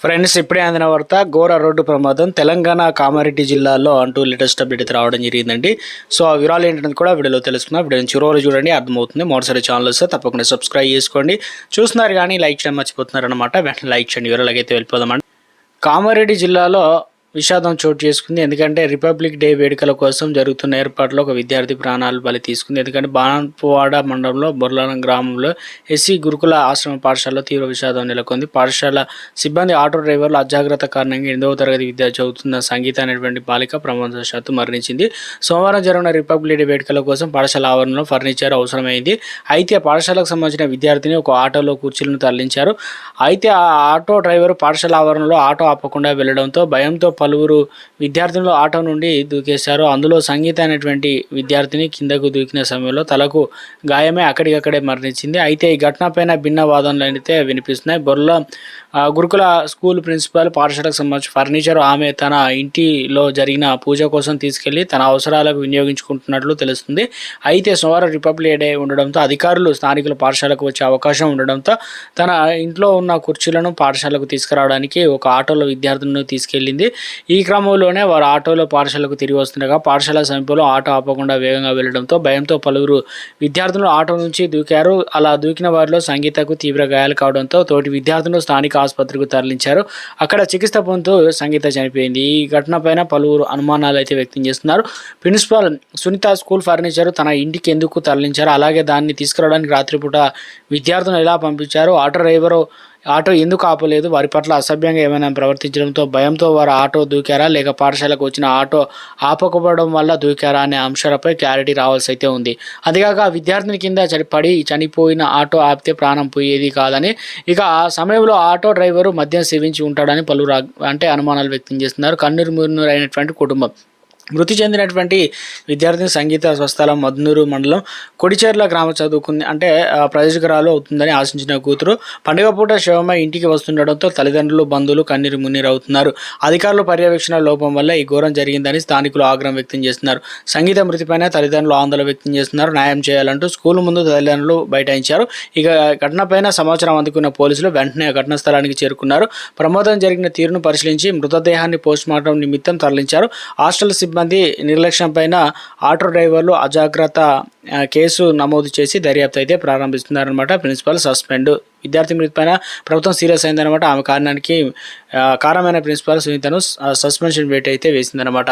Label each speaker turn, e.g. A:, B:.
A: Friends, ఇప్పుడే అందిన వార్త ఘోర రోడ్డు ప్రమాదం తెలంగాణ కామారెడ్డి జిల్లాలో అంటూ లేటెస్ట్ అప్డేట్ అయితే రావడం జరిగిందండి. సో ఆ వివరాలు ఏంటనేది కూడా వీడియోలో తెలుసుకుందాం. వీడియో చివరి చూడండి, అర్థమవుతుంది. మొదటిసారి ఛానల్ వస్తే తప్పకుండా సబ్స్క్రైబ్ చేసుకోండి. చూస్తున్నారు కానీ లైక్ చేయడం మర్చిపోతున్నారు అనమాట. వెంటనే లైక్ చేయండి. వివరాలకి అయితే వెళ్ళిపోదామండి. కామారెడ్డి జిల్లాలో విషాదం చోటు చేసుకుంది. ఎందుకంటే రిపబ్లిక్ డే వేడుకల కోసం జరుగుతున్న ఏర్పాట్లో ఒక విద్యార్థి ప్రాణాలు బలి తీసుకుంది. ఎందుకంటే బాణపువాడ మండలంలో బొర్లారం గ్రామంలో ఎస్సీ గురుకుల ఆశ్రమ పాఠశాలలో తీవ్ర విషాదం నెలకొంది. పాఠశాల సిబ్బంది ఆటో డ్రైవర్లు అజాగ్రత్త కారణంగా 8వ తరగతి విద్య చదువుతున్న సంగీత అనేటువంటి బాలిక ప్రమాదవశాత్తు మరణించింది. సోమవారం జరిగిన రిపబ్లిక్ డే వేడుకల కోసం పాఠశాల ఆవరణలో ఫర్నిచర్ అవసరమైంది. అయితే పాఠశాలకు సంబంధించిన విద్యార్థిని ఒక ఆటోలో కుర్చీలను తరలించారు. అయితే ఆ ఆటో డ్రైవర్ పాఠశాల ఆవరణలో ఆటో ఆపకుండా వెళ్లడంతో భయంతో పలువురు విద్యార్థులు ఆటో నుండి దూకేశారు. అందులో సంగీత అనేటువంటి విద్యార్థిని కిందకు దూకిన సమయంలో తలకు గాయమే అక్కడికక్కడే మరణించింది. అయితే ఈ ఘటనపైన భిన్న వాదనలు అయితే వినిపిస్తున్నాయి. బొర్ల గురుకుల స్కూల్ ప్రిన్సిపాల్ పాఠశాలకు సంబంధించి ఫర్నిచర్ ఆమె తన ఇంటిలో జరిగిన పూజ కోసం తీసుకెళ్లి తన అవసరాలకు వినియోగించుకుంటున్నట్లు తెలుస్తుంది. అయితే సోమవారం రిపబ్లిక్ డే ఉండడంతో అధికారులు స్థానికుల పాఠశాలకు వచ్చే అవకాశం ఉండడంతో తన ఇంట్లో ఉన్న కుర్చీలను పాఠశాలకు తీసుకురావడానికి ఒక ఆటోలో విద్యార్థులను తీసుకెళ్లింది. ఈ క్రమంలోనే వారు ఆటోలో పాఠశాలకు తిరిగి వస్తుండగా పాఠశాల సమీపంలో ఆటో ఆపకుండా వేగంగా వెళ్లడంతో భయంతో పలువురు విద్యార్థులు ఆటో నుంచి దూకారు. అలా దూకిన వారిలో సంగీతకు తీవ్ర గాయాలు కావడంతో తోటి విద్యార్థులు స్థానిక ఆసుపత్రికి తరలించారు. అక్కడ చికిత్స పొందుతూ సంగీత చనిపోయింది. ఈ ఘటనపైన పలువురు అనుమానాలు అయితే వ్యక్తం చేస్తున్నారు. ప్రిన్సిపాల్ సునీత స్కూల్ ఫర్నిచర్ తన ఇంటికి ఎందుకు తరలించారు, అలాగే దాన్ని తీసుకురావడానికి రాత్రిపూట విద్యార్థులను ఎలా పంపించారు, ఆటో డ్రైవరు ఆటో ఎందుకు ఆపలేదు, వారి పట్ల అసభ్యంగా ఏమైనా ప్రవర్తించడంతో భయంతో వారు ఆటో దూకారా, లేక పాఠశాలకు వచ్చిన ఆటో ఆపకపోవడం వల్ల దూకారా అనే అంశాలపై క్లారిటీ రావాల్సి అయితే ఉంది. అంతేకాక విద్యార్థిని కింద పడి చనిపోయిన ఆటో ఆపితే ప్రాణం పోయేది కాదని, ఇక ఆ సమయంలో ఆటో డ్రైవరు మద్యం సేవించి ఉంటాడని పలువురు అనుమానాలు వ్యక్తం చేస్తున్నారు. కన్నీరు మున్నూరు అయినటువంటి కుటుంబం. మృతి చెందినటువంటి విద్యార్థిని సంగీత స్వస్థలం మద్నూరు మండలం కొడిచేర్ల గ్రామ చదువుకుంది ప్రయోజకురాలు అవుతుందని ఆశించిన కూతురు పండుగ పూట శవమై ఇంటికి వస్తుండడంతో తల్లిదండ్రులు బంధువులు కన్నీరు మున్నీరు అవుతున్నారు. అధికారుల పర్యవేక్షణ లోపం వల్ల ఈ ఘోరం జరిగిందని స్థానికులు ఆగ్రహం వ్యక్తం చేస్తున్నారు. సంగీత మృతిపైన తల్లిదండ్రులు ఆందోళన వ్యక్తం చేస్తున్నారు. న్యాయం చేయాలంటూ స్కూల్ ముందు తల్లిదండ్రులు బైఠాయించారు. ఇక ఘటనపైన సమాచారం అందుకున్న పోలీసులు వెంటనే ఘటనా స్థలానికి చేరుకున్నారు. ప్రమాదం జరిగిన తీరును పరిశీలించి మృతదేహాన్ని పోస్టుమార్టం నిమిత్తం తరలించారు. హాస్టల్ సిబ్బంది నిర్లక్ష్యం పైన ఆటో డ్రైవర్లు అజాగ్రత్త కేసు నమోదు చేసి దర్యాప్తు అయితే ప్రారంభిస్తున్నారనమాట. Principal suspend. విద్యార్థి మృతి పైన ప్రభుత్వం సీరియస్ అయిందనమాట. ఆమె కారణానికి కారణమైన ప్రిన్సిపల్ సునీతను సస్పెన్షన్ వేట్ అయితే వేసిందనమాట.